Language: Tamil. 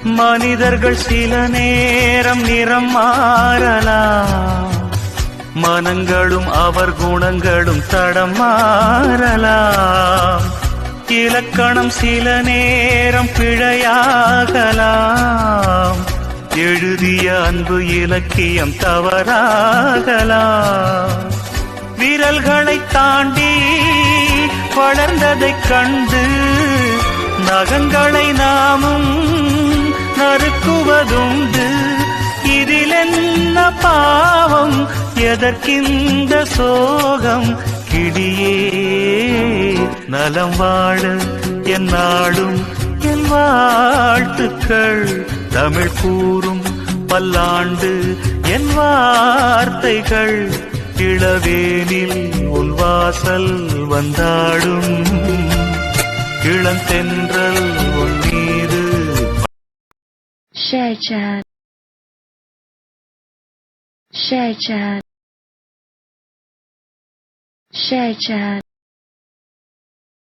மனிதர்கள் சில நேரம் நிறம் மாறலாம், மனங்களும் அவர் குணங்களும் தடம் மாறலாம். இலக்கணம் சில நேரம் பிழையாகலாம், எழுதிய அன்பு இலக்கியம் தவறாகலாம். விரல்களை தாண்டி வளர்ந்ததைக் கண்டு நகங்களை நாமும் நறுக்குவதுண்டு. இதில் என்ன பாவம், எதற்கிந்த சோகம்? கிளியே நலம் வாழ என் நாடும் என் வாழ்த்துக்கள். தமிழ் கூறும் பல்லாண்டு என் வார்த்தைகள். இளவேனில் உன் வாசல் வந்தாடும், இளந்தென்றல் உன் மீது. Share chat. Share chat. Share chat.